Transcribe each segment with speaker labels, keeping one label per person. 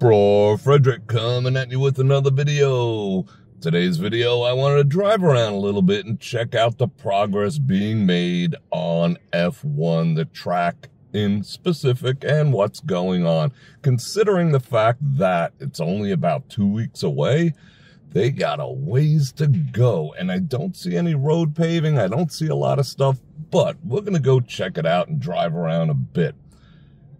Speaker 1: Bror Fredrik coming at you with another video. Today's video, I wanted to drive around a little bit and check out the progress being made on F1, the track in specific, and what's going on. Considering the fact that it's only about 2 weeks away, they got a ways to go. And I don't see any road paving. I don't see a lot of stuff, but we're going to go check it out and drive around a bit.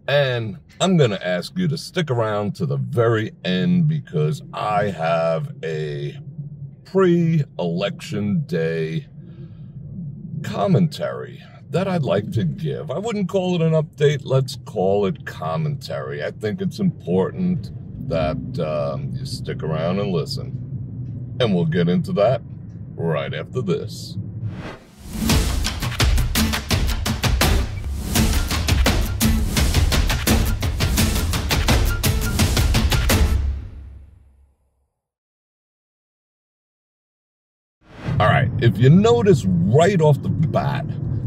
Speaker 1: And I'm going to ask you to stick around to the very end because I have a pre-election day commentary that I'd like to give. I wouldn't call it an update. Let's call it commentary. I think it's important that you stick around and listen. And we'll get into that right after this. All right, if you notice right off the bat,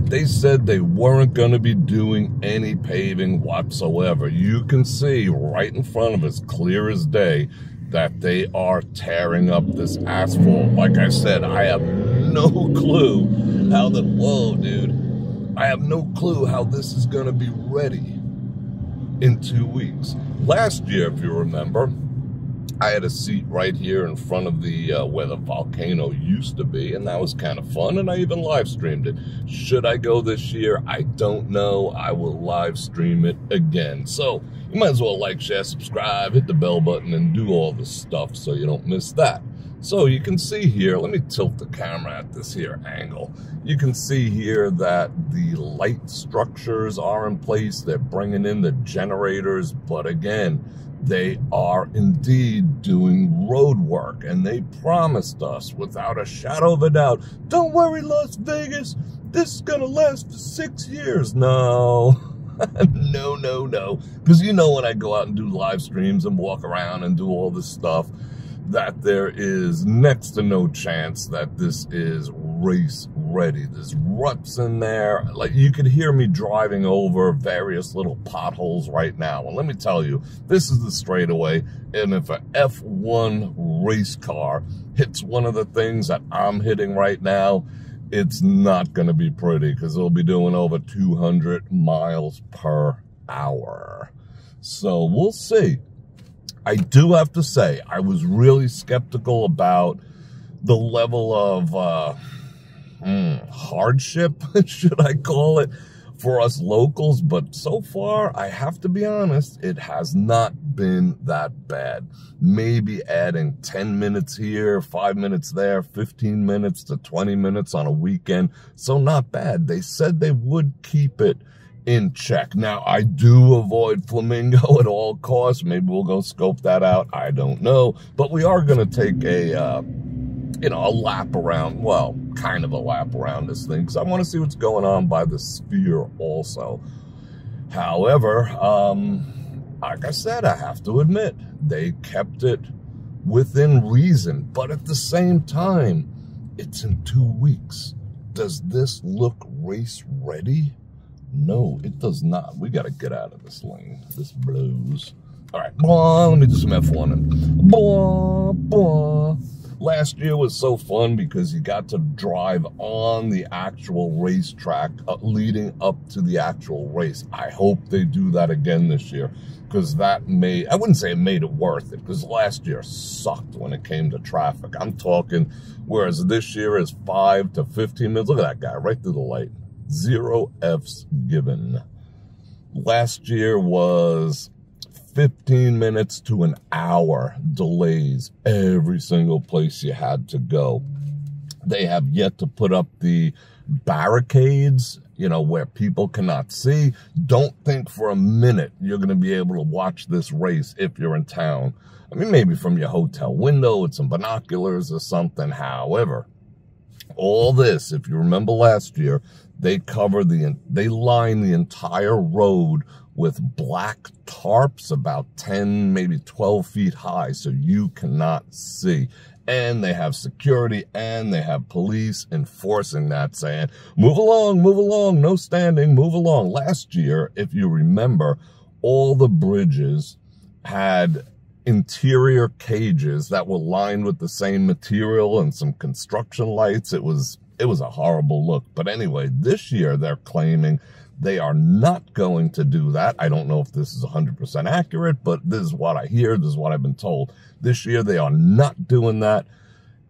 Speaker 1: they said they weren't going to be doing any paving whatsoever. You can see right in front of us, clear as day, that they are tearing up this asphalt. Like I said, I have no clue how I have no clue how this is going to be ready in 2 weeks. Last year, if you remember, I had a seat right here in front of the where the volcano used to be, and that was kind of fun, and I even live streamed it. Should I go this year? I don't know. I will live stream it again. So you might as well like, share, subscribe, hit the bell button, and do all the stuff so you don't miss that. So you can see here, let me tilt the camera at this here angle. You can see here that the light structures are in place. They're bringing in the generators, but again, they are indeed doing road work, and they promised us without a shadow of a doubt, don't worry, Las Vegas, this is gonna last for 6 years. No, no. Because you know when I go out and do live streams and walk around and do all this stuff, that there is next to no chance that this is race ready. There's ruts in there. Like, you could hear me driving over various little potholes right now. And let me tell you, this is the straightaway. And if an F1 race car hits one of the things that I'm hitting right now, it's not going to be pretty because it'll be doing over 200 miles per hour. So we'll see. I do have to say, I was really skeptical about the level of hardship, should I call it, for us locals. But so far, I have to be honest, it has not been that bad. Maybe adding 10 minutes here, 5 minutes there, 15 minutes to 20 minutes on a weekend. So not bad. They said they would keep it in check. Now, I do avoid Flamingo at all costs. Maybe we'll go scope that out. I don't know. But we are going to take a lap around, well, kind of a lap around this thing, because I want to see what's going on by the sphere also. However, like I said, I have to admit, they kept it within reason. But at the same time, it's in 2 weeks. Does this look race ready? No, it does not. We got to get out of this lane. This blows. All right, let me do some F1. Last year was so fun because you got to drive on the actual racetrack leading up to the actual race. I hope they do that again this year because I wouldn't say it made it worth it because last year sucked when it came to traffic. I'm talking, whereas this year is 5 to 15 minutes. Look at that guy right through the light. 0 F's given. Last year was 15 minutes to an hour delays every single place you had to go. They have yet to put up the barricades, where people cannot see. Don't think for a minute you're going to be able to watch this race if you're in town. I mean, maybe from your hotel window with some binoculars or something. However, all this, if you remember last year, they line the entire road with black tarps about 10, maybe 12 feet high, so you cannot see. And they have security and they have police enforcing that, saying, move along, no standing, move along. Last year, if you remember, all the bridges had interior cages that were lined with the same material and some construction lights. It was a horrible look. But anyway, this year they're claiming they are not going to do that. I don't know if this is 100% accurate, but this is what I hear. This is what I've been told. This year they are not doing that.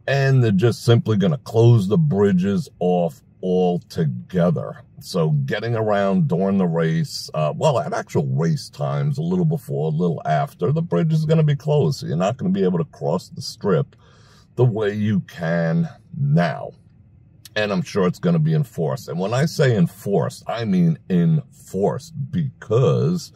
Speaker 1: And they're just simply going to close the bridges off altogether. So getting around during the race, well, at actual race times, a little before, a little after, the bridge is going to be closed. So you're not going to be able to cross the strip the way you can now. And I'm sure it's going to be enforced. And when I say enforced, I mean enforced, because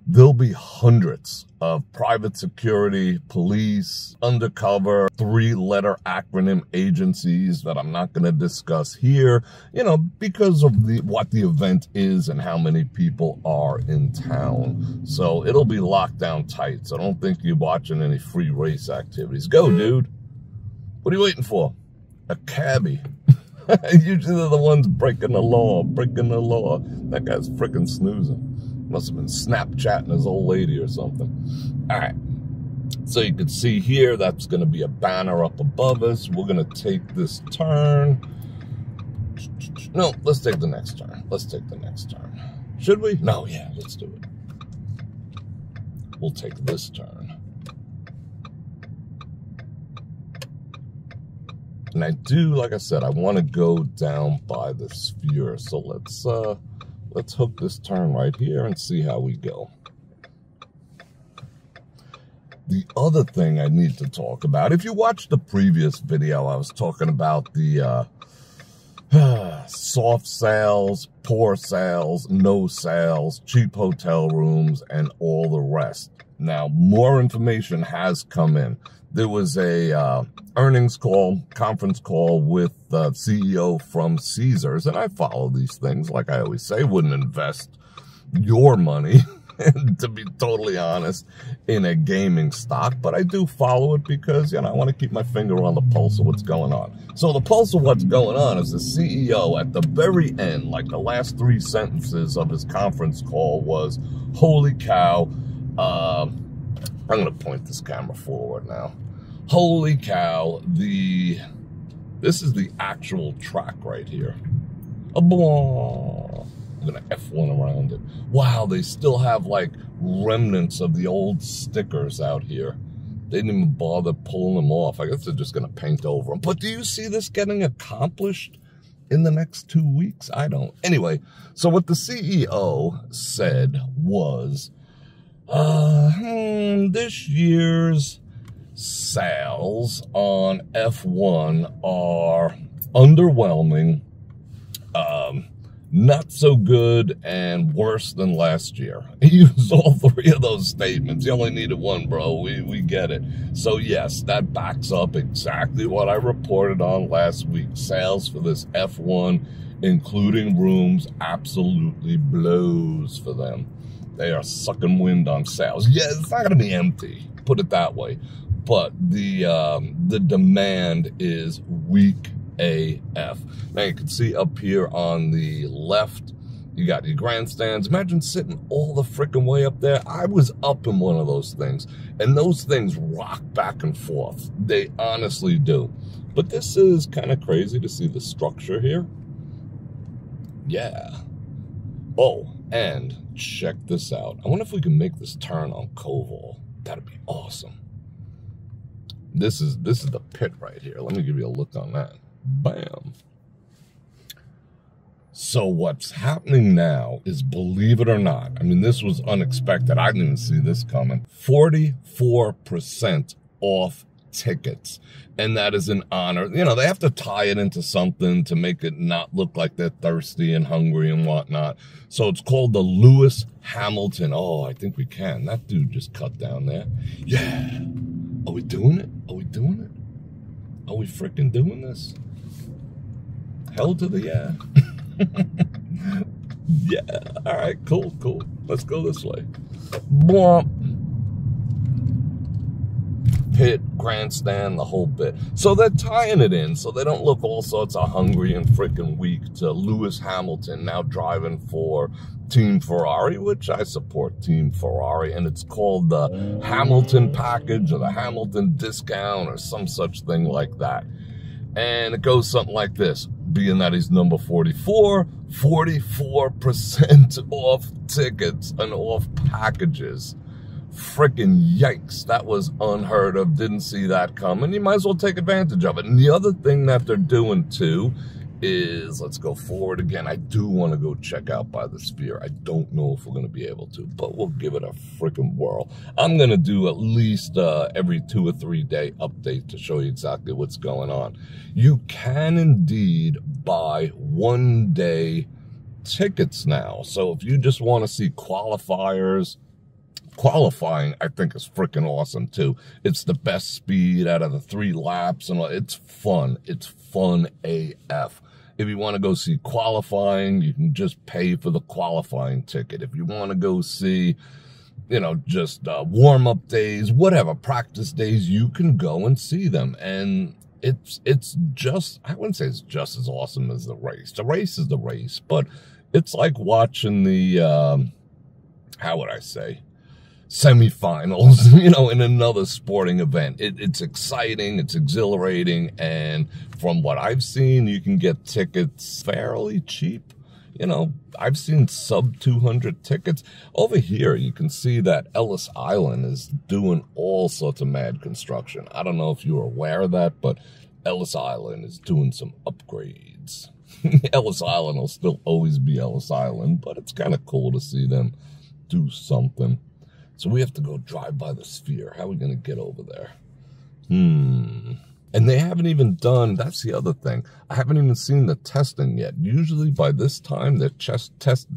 Speaker 1: there'll be hundreds of private security, police, undercover, 3-letter acronym agencies that I'm not going to discuss here, you know, because of what the event is and how many people are in town. So it'll be locked down tight. So don't think you're watching any free race activities. Go, dude. What are you waiting for? A cabbie. Usually they're the ones breaking the law, That guy's freaking snoozing. Must have been Snapchatting his old lady or something. All right. So you can see here, that's going to be a banner up above us. We're going to take this turn. No, let's take the next turn. Let's take the next turn. Should we? No, yeah, let's do it. We'll take this turn. And I do, like I said, I want to go down by the sphere. So let's hook this turn right here and see how we go. The other thing I need to talk about, if you watched the previous video, I was talking about the soft sales, poor sales, no sales, cheap hotel rooms, and all the rest. Now, more information has come in. There was a earnings call, conference call with the CEO from Caesars, and I follow these things. Like I always say, wouldn't invest your money, to be totally honest, in a gaming stock, but I do follow it because, you know, I want to keep my finger on the pulse of what's going on. So the pulse of what's going on is the CEO at the very end, like the last 3 sentences of his conference call was, holy cow, I'm going to point this camera forward now. Holy cow, this is the actual track right here. I'm going to F1 around it. Wow, they still have like remnants of the old stickers out here. They didn't even bother pulling them off. I guess they're just going to paint over them. But do you see this getting accomplished in the next 2 weeks? I don't. Anyway, so what the CEO said was, this year's sales on F1 are underwhelming, not so good, and worse than last year. He used all 3 of those statements. You only needed one, bro. We get it. So yes, that backs up exactly what I reported on last week. Sales for this F1, including rooms, absolutely blows for them. They are sucking wind on sales. Yeah, it's not going to be empty, put it that way. But the demand is weak AF. Now you can see up here on the left, you got your grandstands. Imagine sitting all the freaking way up there. I was up in one of those things, and those things rock back and forth. They honestly do. But this is kind of crazy to see the structure here. Yeah. Oh, and check this out. I wonder if we can make this turn on Koval. That'd be awesome. This is the pit right here. Let me give you a look on that. Bam. So what's happening now is, believe it or not, I mean, this was unexpected. I didn't even see this coming. 44% off tickets. And that is an honor. You know, they have to tie it into something to make it not look like they're thirsty and hungry and whatnot. So it's called the Lewis Hamilton. Oh, I think we can. That dude just cut down there. Yeah. Are we doing it? Are we doing it? Are we freaking doing this? Hell to the yeah. Yeah. All right, cool, cool. Let's go this way. Bwomp. pit, grandstand, the whole bit. So they're tying it in so they don't look all sorts of hungry and freaking weak to Lewis Hamilton now driving for Team Ferrari, which I support Team Ferrari, and it's called the Hamilton package or the Hamilton discount or some such thing like that. And it goes something like this. Being that he's number 44, 44% off tickets and off packages. Frickin' yikes. That was unheard of. Didn't see that coming. You might as well take advantage of it. And the other thing that they're doing too is, let's go forward again. I do want to go check out by the Sphere. I don't know if we're going to be able to, but we'll give it a freaking whirl. I'm going to do at least every 2 or 3 day update to show you exactly what's going on. You can indeed buy 1 day tickets now. So if you just want to see qualifiers, qualifying, I think, is freaking awesome too. It's the best speed out of the 3 laps, and it's fun. It's fun AF. If you want to go see qualifying, you can just pay for the qualifying ticket. If you want to go see, you know, just warm-up days, whatever, practice days, you can go and see them. And it's just, I wouldn't say it's just as awesome as the race. The race is the race, but it's like watching the, how would I say, semifinals, you know, in another sporting event. It's exciting, it's exhilarating, and from what I've seen, you can get tickets fairly cheap. You know, I've seen sub 200 tickets. Over here, you can see that Ellis Island is doing all sorts of mad construction. I don't know if you were aware of that, but Ellis Island is doing some upgrades. Ellis Island will still always be Ellis Island, but it's kind of cool to see them do something. So we have to go drive by the Sphere. How are we going to get over there? And they haven't even done, that's the other thing. I haven't even seen the testing yet. Usually by this time, they're testing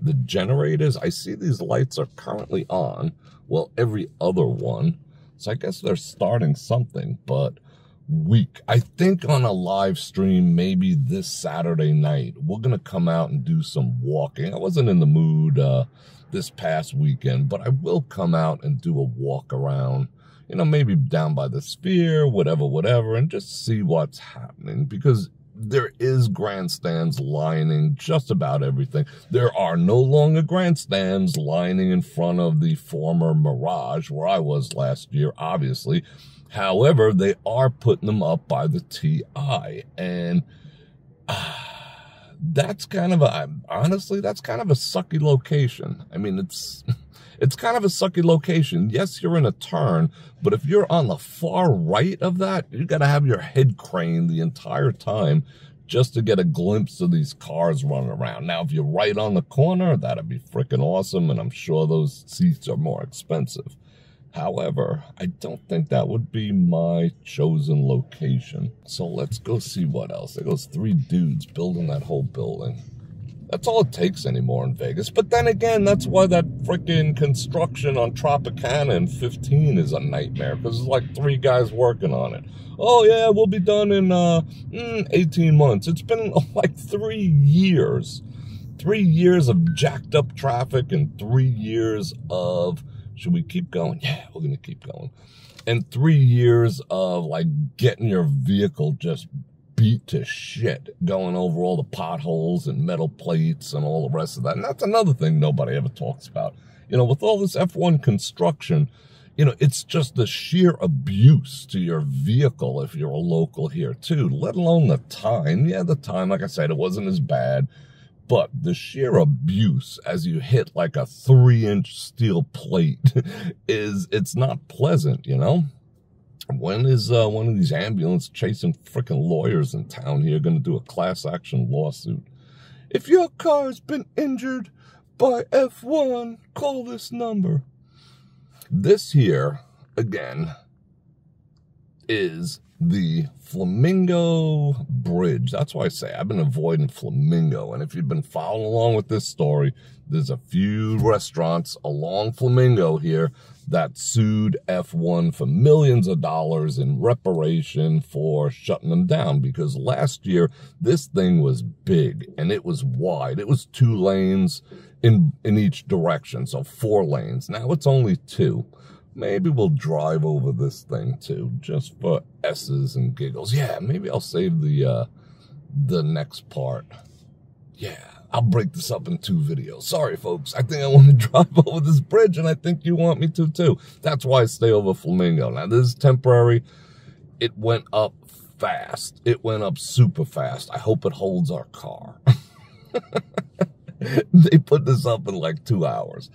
Speaker 1: the generators. I see these lights are currently on. Well, every other one. So I guess they're starting something, but weak. I think on a live stream, maybe this Saturday night, we're going to come out and do some walking. I wasn't in the mood this past weekend, but I will come out and do a walk around, you know, maybe down by the Sphere, whatever, and just see what's happening, because there is grandstands lining just about everything. There are no longer grandstands lining in front of the former Mirage, where I was last year, obviously. However, they are putting them up by the TI, and that's kind of a, honestly, that's kind of a sucky location. I mean, it's kind of a sucky location. Yes, you're in a turn, but if you're on the far right of that, you got to have your head craned the entire time just to get a glimpse of these cars running around. Now, if you're right on the corner, that'd be freaking awesome, and I'm sure those seats are more expensive. However, I don't think that would be my chosen location. So let's go see what else. There goes 3 dudes building that whole building. That's all it takes anymore in Vegas. But then again, that's why that freaking construction on Tropicana in 15 is a nightmare, because there's like 3 guys working on it. Oh yeah, we'll be done in 18 months. It's been like 3 years. 3 years of jacked up traffic and 3 years of, should we keep going? Yeah, we're going to keep going. And 3 years of like getting your vehicle just beat to shit, going over all the potholes and metal plates and all the rest of that. And that's another thing nobody ever talks about. You know, with all this F1 construction, you know, it's just the sheer abuse to your vehicle if you're a local here too, let alone the time. Yeah, the time, like I said, it wasn't as bad. But the sheer abuse as you hit like a 3-inch steel plate it's not pleasant, you know? When is one of these ambulance chasing freaking lawyers in town here going to do a class action lawsuit? If your car's been injured by F1, call this number. This here, again, is the Flamingo Bridge. That's why I say I've been avoiding Flamingo. And if you've been following along with this story, there's a few restaurants along Flamingo here that sued F1 for millions of dollars in reparation for shutting them down, because last year this thing was big and it was wide. It was 2 lanes in each direction, so 4 lanes. Now it's only 2. maybe we'll drive over this thing too, just for S's and giggles. Yeah, maybe I'll save the next part. Yeah, I'll break this up in 2 videos. Sorry, folks. I think I want to drive over this bridge, and I think you want me to, too. That's why I stay over Flamingo. Now, this is temporary. It went up fast. It went up super fast. I hope it holds our car. They put this up in like 2 hours.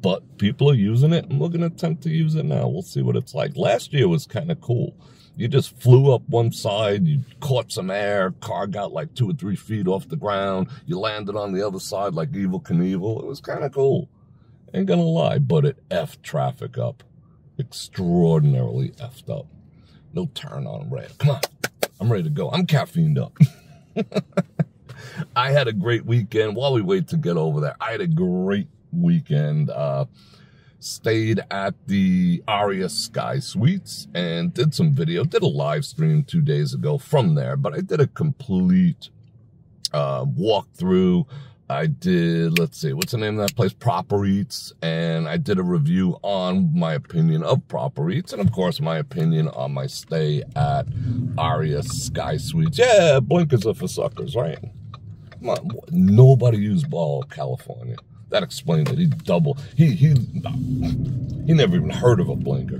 Speaker 1: But people are using it, and we're going to attempt to use it now. We'll see what it's like. Last year was kind of cool. You just flew up one side, you caught some air, car got like 2 or 3 feet off the ground, you landed on the other side like Evel Knievel. It was kind of cool. Ain't gonna lie, but it effed traffic up. Extraordinarily effed up. No turn on red. Come on, I'm ready to go. I'm caffeined up. I had a great weekend. While we wait to get over there, I had a great weekend. Stayed at the Aria Sky Suites and did some video. Did a live stream 2 days ago from there, but I did a complete walkthrough. I did, let's see, what's the name of that place? Proper Eats. And I did a review on my opinion of Proper Eats. And of course, my opinion on my stay at Aria Sky Suites. Yeah, blinkers are for suckers, right? Come on, nobody used ball California. That explains it. He never even heard of a blinker.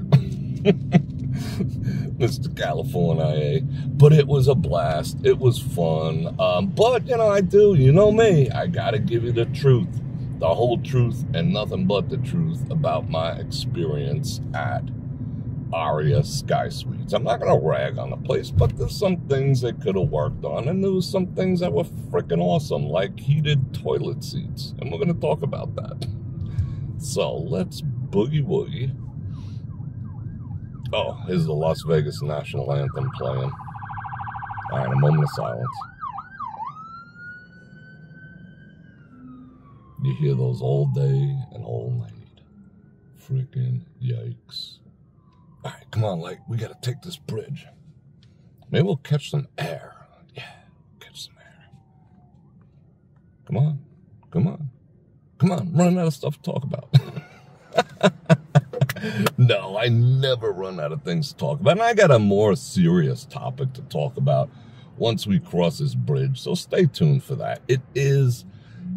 Speaker 1: Mr. California. But it was a blast. It was fun. But, you know, you know me. I got to give you the truth. The whole truth and nothing but the truth about my experience at Aria Sky Suites. I'm not going to rag on the place, but there's some things they could have worked on, and there was some things that were freaking awesome, like heated toilet seats, and we're going to talk about that. So let's boogie woogie. Oh, here's the Las Vegas National Anthem playing. All right, a moment of silence. You hear those all day and all night. Freaking yikes. All right, come on, like, we got to take this bridge. Maybe we'll catch some air. Yeah, catch some air. Come on, come on. Come on, running out of stuff to talk about. No, I never run out of things to talk about. And I got a more serious topic to talk about once we cross this bridge, so stay tuned for that. It is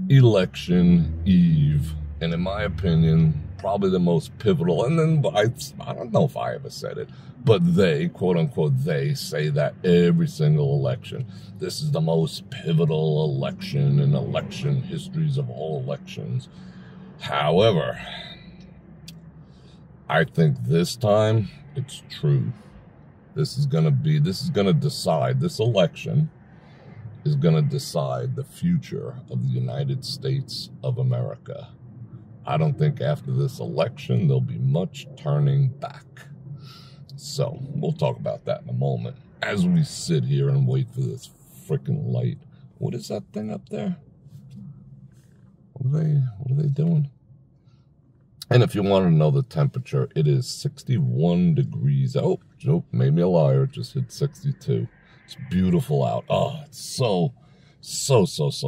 Speaker 1: election eve, and in my opinion, probably the most pivotal, and then I don't know if I ever said it, but they, quote unquote, they say that every single election. This is the most pivotal election in election histories of all elections. However, I think this time it's true. This election is going to decide the future of the United States of America. I don't think after this election, there'll be much turning back. So we'll talk about that in a moment as we sit here and wait for this freaking light. What is that thing up there? What are they doing? And if you want to know the temperature, it is 61 degrees. Oh, nope, made me a liar. It just hit 62. It's beautiful out. Oh, it's so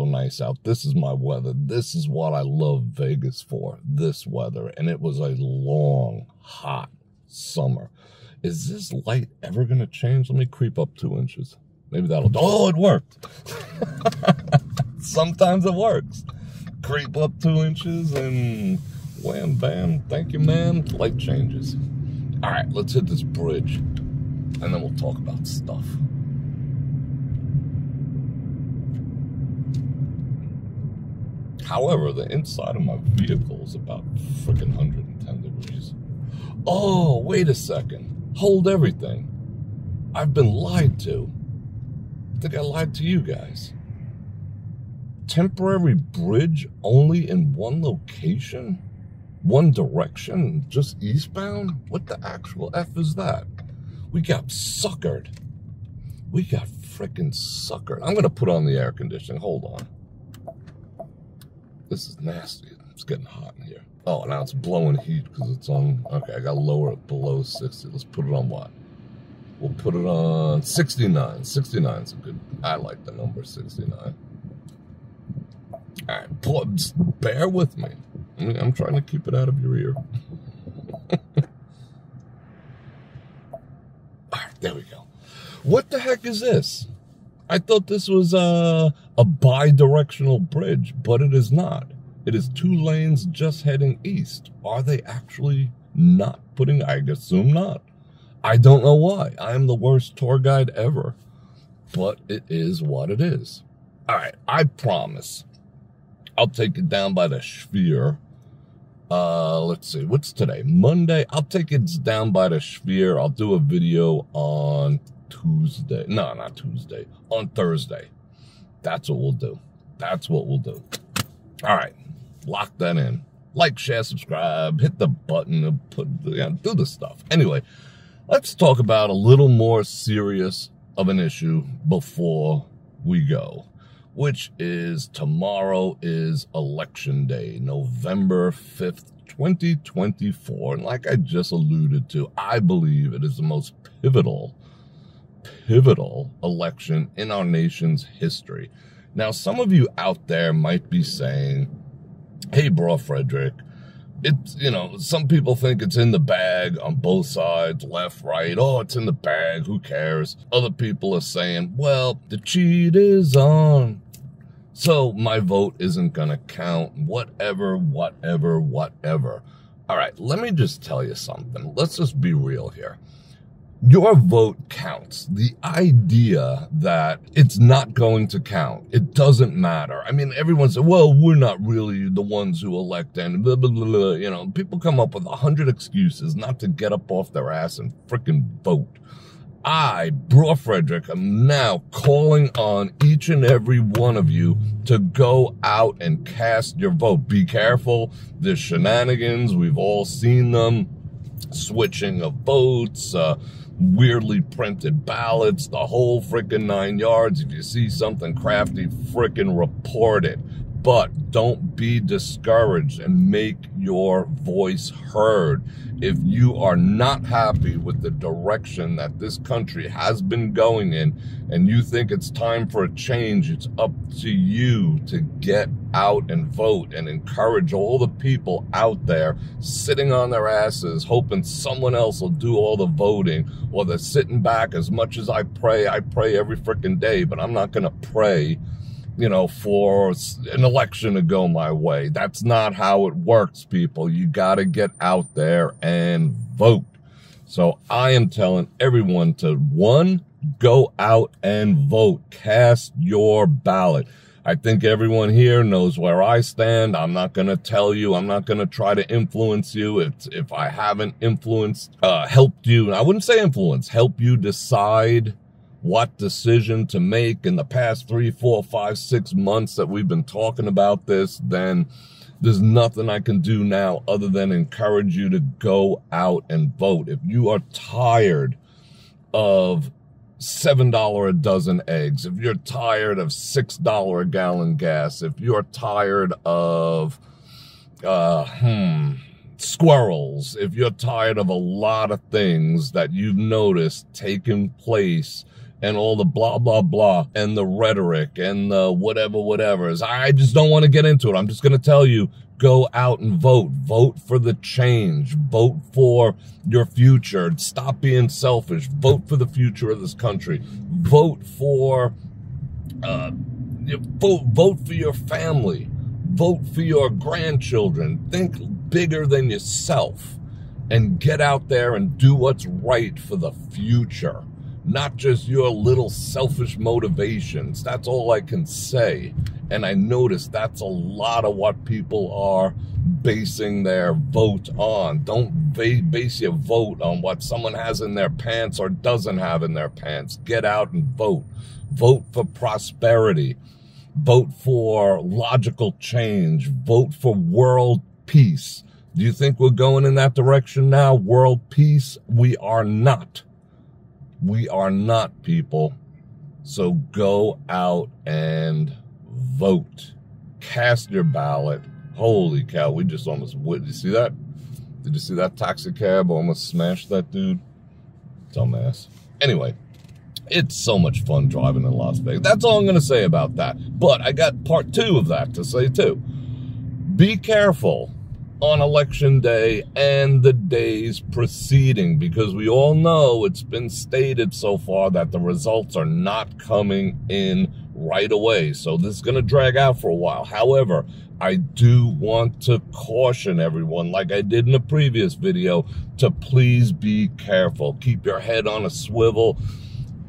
Speaker 1: nice out. This is my weather. This is what I love Vegas for, this weather. And it was a long, hot summer. Is this light ever going to change? Let me creep up 2 inches. Maybe that'll... Oh, it worked. Sometimes it works. Creep up 2 inches and wham, bam. Thank you, man. Light changes. All right, let's hit this bridge. And then we'll talk about stuff. However, the inside of my vehicle is about freaking 110 degrees. Oh, wait a second. Hold everything. I've been lied to. I think I lied to you guys. Temporary bridge only in one location? One direction? Just eastbound? What the actual F is that? We got suckered. We got freaking suckered. I'm going to put on the air conditioning. Hold on. This is nasty. It's getting hot in here. Oh, now it's blowing heat because it's on. Okay, I got to lower it below 60. Let's put it on what? We'll put it on 69. 69 is a good. I like the number 69. All right, just bear with me. I'm trying to keep it out of your ear. What the heck is this? I thought this was a bi-directional bridge, but it is not. It is 2 lanes just heading east. Are they actually not putting? I assume not. I don't know why. I am the worst tour guide ever, but it is what it is. All right, I promise. I'll take it down by the sphere. Let's see, what's today? Monday. I'll take it down by the sphere. I'll do a video on Tuesday. No, not Tuesday. On Thursday. That's what we'll do. That's what we'll do. All right, lock that in. Like, share, subscribe, hit the button, and do the stuff. Anyway, let's talk about a little more serious of an issue before we go, which is tomorrow is Election Day, November 5th, 2024. And like I just alluded to, I believe it is the most pivotal election in our nation's history. Now, some of you out there might be saying, hey, Bror Fredrik, it's, you know, some people think it's in the bag on both sides, left, right. Oh, it's in the bag. Who cares? Other people are saying, well, the cheat is on, so my vote isn't going to count. Whatever. All right, let me just tell you something. Let's just be real here. Your vote counts. The idea that it's not going to count, it doesn't matter. I mean, everyone says, well, we're not really the ones who elect, and blah, blah, blah, blah. You know, people come up with 100 excuses not to get up off their ass and frickin' vote. I, Bror Fredrik, am now calling on each and every one of you to go out and cast your vote. Be careful. There's shenanigans. We've all seen them. Switching of votes, weirdly printed ballots, the whole frickin' 9 yards. If you see something crafty, frickin' report it. But don't be discouraged and make your voice heard. If you are not happy with the direction that this country has been going in and you think it's time for a change, it's up to you to get out and vote and encourage all the people out there sitting on their asses hoping someone else will do all the voting, or they're sitting back. As much as I pray every frickin' day, but I'm not going to pray, you know, for an election to go my way. That's not how it works, people. You got to get out there and vote. So I am telling everyone to, 1, go out and vote. Cast your ballot. I think everyone here knows where I stand. I'm not going to tell you. I'm not going to try to influence you. If I haven't influenced, helped you, I wouldn't say influence, help you decide what decision to make in the past 3, 4, 5, 6 months that we've been talking about this, then there's nothing I can do now other than encourage you to go out and vote. If you are tired of $7 a dozen eggs, if you're tired of $6 a gallon gas, if you're tired of squirrels, if you're tired of a lot of things that you've noticed taking place, and all the blah, blah, blah, and the rhetoric, and the whatever. I just don't want to get into it. I'm just going to tell you, go out and vote. Vote for the change. Vote for your future. Stop being selfish. Vote for the future of this country. Vote for, vote for your family. Vote for your grandchildren. Think bigger than yourself, and get out there and do what's right for the future. Not just your little selfish motivations. That's all I can say. And I notice that's a lot of what people are basing their vote on. Don't base your vote on what someone has in their pants or doesn't have in their pants. Get out and vote. Vote for prosperity. Vote for logical change. Vote for world peace. Do you think we're going in that direction now? World peace? We are not. We are not, people. So go out and vote. Cast your ballot. Holy cow, we just almost, did you see that? Did you see that taxi cab almost smashed that dude? Dumbass. Anyway, it's so much fun driving in Las Vegas. That's all I'm going to say about that. But I got part 2 of that to say too. Be careful on election day and the days preceding, because we all know it's been stated so far that the results are not coming in right away. So this is going to drag out for a while. However, I do want to caution everyone, like I did in the previous video, to please be careful. Keep your head on a swivel.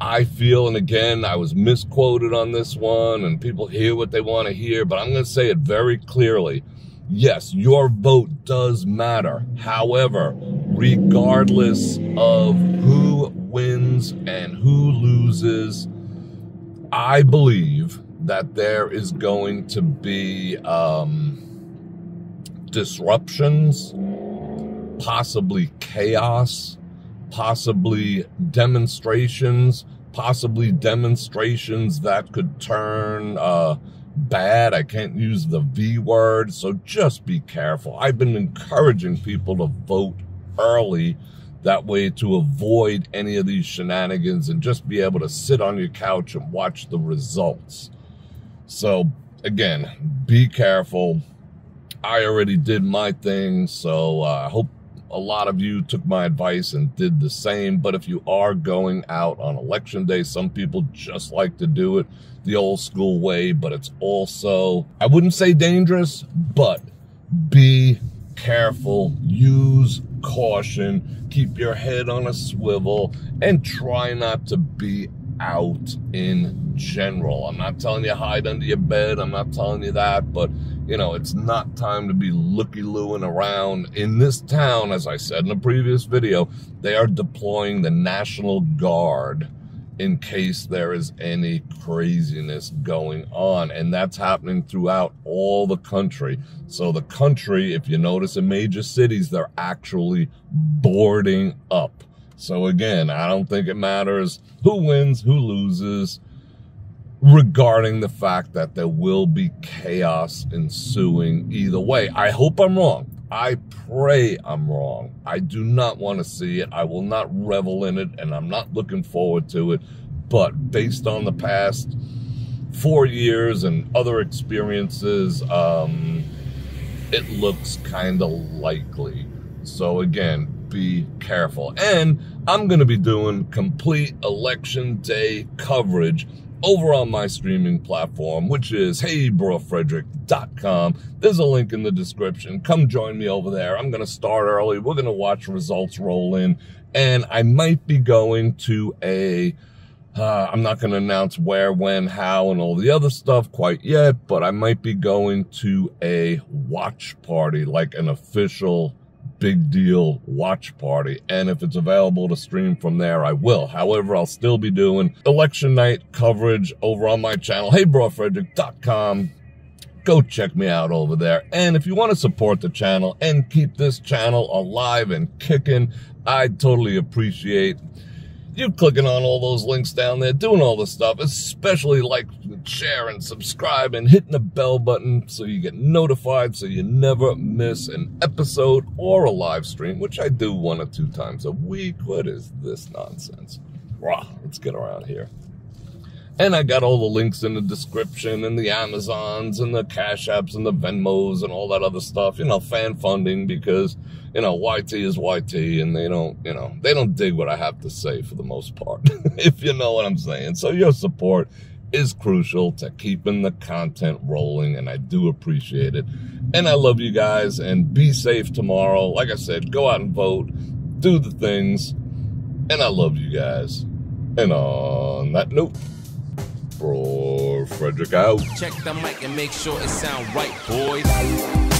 Speaker 1: I feel, and again, I was misquoted on this one, and people hear what they want to hear, but I'm going to say it very clearly. Yes, your vote does matter. However, regardless of who wins and who loses, I believe that there is going to be disruptions, possibly chaos, possibly demonstrations that could turn bad. I can't use the V word, so just be careful. I've been encouraging people to vote early, that way to avoid any of these shenanigans and just be able to sit on your couch and watch the results. So again, be careful. I already did my thing, so I hope a lot of you took my advice and did the same. But if you are going out on election day, some people just like to do it the old school way, but it's also, I wouldn't say dangerous, but be careful, use caution, keep your head on a swivel, and try not to be out in general. I'm not telling you hide under your bed, I'm not telling you that, but you know, it's not time to be looky-looing around. In this town, as I said in a previous video, they are deploying the National Guard in case there is any craziness going on. And that's happening throughout all the country. So the country, if you notice in major cities, they're actually boarding up. So again, I don't think it matters who wins, who loses, regarding the fact that there will be chaos ensuing either way. I hope I'm wrong. I pray I'm wrong. I do not want to see it. I will not revel in it, and I'm not looking forward to it. But based on the past 4 years and other experiences, it looks kind of likely. So again, be careful. And I'm going to be doing complete election day coverage over on my streaming platform, which is heybrofredrik.com. There's a link in the description. Come join me over there. I'm going to start early. We're going to watch results roll in. And I might be going to a, I'm not going to announce where, when, how, and all the other stuff quite yet, but I might be going to a watch party, like an official big deal watch party, and if it's available to stream from there, I will. However, I'll still be doing election night coverage over on my channel, heybrofredrik.com. Go check me out over there. And if you want to support the channel and keep this channel alive and kicking, I'd totally appreciate you clicking on all those links down there, doing all the stuff, especially like, share, and subscribe, and hitting the bell button so you get notified so you never miss an episode or a live stream, which I do 1 or 2 times a week. What is this nonsense? Rah, let's get around here. And I got all the links in the description, and the Amazons, and the Cash Apps, and the Venmos, and all that other stuff. You know, fan funding, because, you know, YT is YT, and they don't, you know, they don't dig what I have to say for the most part, if you know what I'm saying. So your support is crucial to keeping the content rolling, and I do appreciate it. And I love you guys, and be safe tomorrow. Like I said, go out and vote, do the things, and I love you guys. And on that note, Bror Fredrik out.
Speaker 2: Check the mic and make sure it sound right, boys.